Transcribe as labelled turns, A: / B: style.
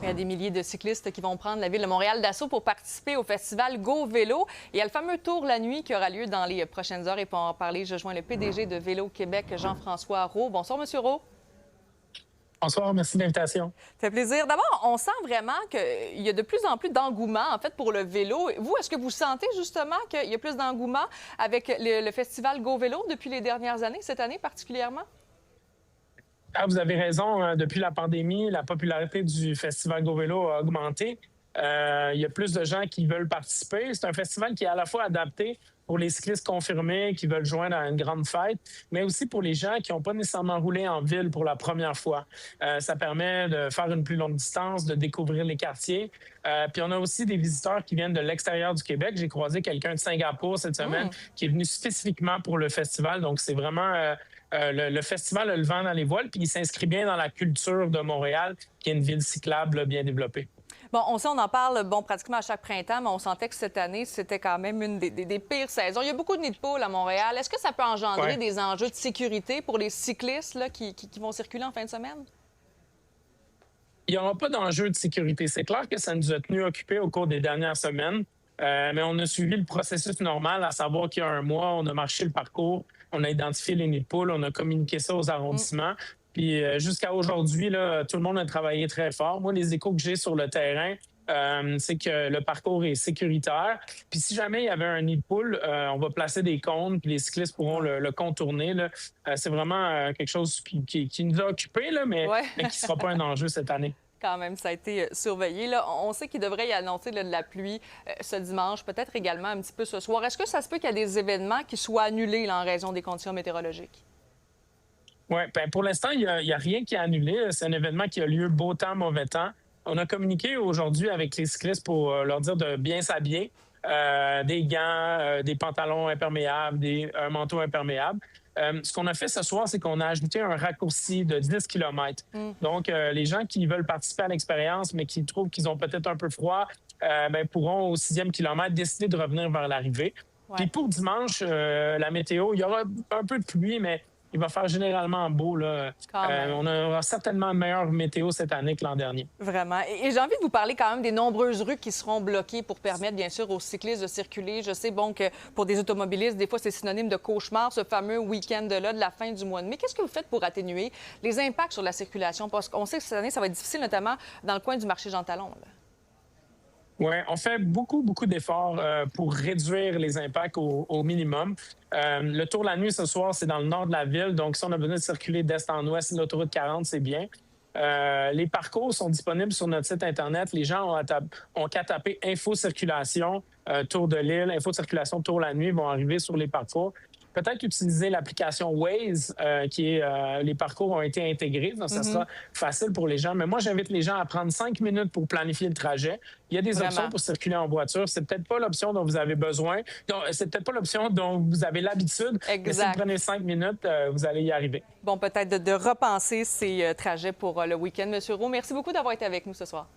A: Il y a des milliers de cyclistes qui vont prendre la ville de Montréal d'assaut pour participer au festival Go Vélo. Il y a le fameux Tour la nuit qui aura lieu dans les prochaines heures. Et pour en parler, je joins le PDG de Vélo Québec, Jean-François Rault. Bonsoir, Monsieur Rault.
B: Bonsoir, merci de l'invitation.
A: Ça fait plaisir. D'abord, on sent vraiment qu'il y a de plus en plus d'engouement, en fait, pour le vélo. Vous, est-ce que vous sentez justement qu'il y a plus d'engouement avec le festival Go Vélo depuis les dernières années, cette année particulièrement?
B: Ah, vous avez raison. Depuis la pandémie, la popularité du Festival Go Vélo a augmenté. Il y a plus de gens qui veulent participer. C'est un festival qui est à la fois adapté pour les cyclistes confirmés qui veulent joindre à une grande fête, mais aussi pour les gens qui n'ont pas nécessairement roulé en ville pour la première fois. Ça permet de faire une plus longue distance, de découvrir les quartiers. Puis on a aussi des visiteurs qui viennent de l'extérieur du Québec. J'ai croisé quelqu'un de Singapour cette semaine qui est venu spécifiquement pour le festival. Donc, c'est vraiment... le festival a le vent dans les voiles, puis il s'inscrit bien dans la culture de Montréal, qui est une ville cyclable là, bien développée.
A: Bon, on sait, on en parle pratiquement à chaque printemps, mais on sentait que cette année, c'était quand même une des pires saisons. Il y a beaucoup de nids de poules à Montréal. Est-ce que ça peut engendrer des enjeux de sécurité pour les cyclistes là, qui vont circuler en fin de semaine?
B: Il n'y aura pas d'enjeu de sécurité. C'est clair que ça nous a tenus occupés au cours des dernières semaines, mais on a suivi le processus normal, à savoir qu'il y a un mois, on a marché le parcours, on a identifié les nids de poules, on a communiqué ça aux arrondissements. Puis jusqu'à aujourd'hui, là, tout le monde a travaillé très fort. Moi, les échos que j'ai sur le terrain, c'est que le parcours est sécuritaire. Puis si jamais il y avait un nid de poule, on va placer des cônes, puis les cyclistes pourront le contourner. Là. C'est vraiment quelque chose qui nous a occupés, là, mais qui ne sera pas un enjeu cette année.
A: Quand même, ça a été surveillé. Là, on sait qu'il devrait y annoncer de la pluie ce dimanche, peut-être également un petit peu ce soir. Est-ce que ça se peut qu'il y a des événements qui soient annulés là, en raison des conditions météorologiques?
B: Oui, bien, pour l'instant, il n'y a rien qui est annulé. C'est un événement qui a lieu beau temps, mauvais temps. On a communiqué aujourd'hui avec les cyclistes pour leur dire de bien s'habiller. Des gants, des pantalons imperméables, un manteau imperméable. Ce qu'on a fait ce soir, c'est qu'on a ajouté un raccourci de 10 km. Donc, les gens qui veulent participer à l'expérience, mais qui trouvent qu'ils ont peut-être un peu froid, pourront au 6e kilomètre décider de revenir vers l'arrivée. Puis pour dimanche, la météo, il y aura un peu de pluie, mais il va faire généralement beau. Là. On aura certainement une meilleure météo cette année que l'an dernier.
A: Vraiment. Et j'ai envie de vous parler quand même des nombreuses rues qui seront bloquées pour permettre, bien sûr, aux cyclistes de circuler. Je sais, bon, que pour des automobilistes, des fois, c'est synonyme de cauchemar, ce fameux week-end-là de la fin du mois de mai. Qu'est-ce que vous faites pour atténuer les impacts sur la circulation? Parce qu'on sait que cette année, ça va être difficile, notamment dans le coin du marché Jean Talon.
B: Oui, on fait beaucoup d'efforts pour réduire les impacts au minimum. Le tour la nuit ce soir, c'est dans le nord de la ville. Donc, si on a besoin de circuler d'est en ouest, l'autoroute 40, c'est bien. Les parcours sont disponibles sur notre site Internet. Les gens ont qu'à taper Info Circulation, Tour de l'île, Info Circulation, Tour la nuit, vont arriver sur les parcours. Peut-être utiliser l'application Waze, les parcours ont été intégrés, donc ça sera facile pour les gens. Mais moi, j'invite les gens à prendre 5 minutes pour planifier le trajet. Il y a des options pour circuler en voiture. C'est peut-être pas l'option dont vous avez besoin. C'est peut-être pas l'option dont vous avez l'habitude. Mais si vous prenez 5 minutes, vous allez y arriver.
A: Bon, peut-être de repenser ces trajets pour le week-end. Monsieur Rault, merci beaucoup d'avoir été avec nous ce soir.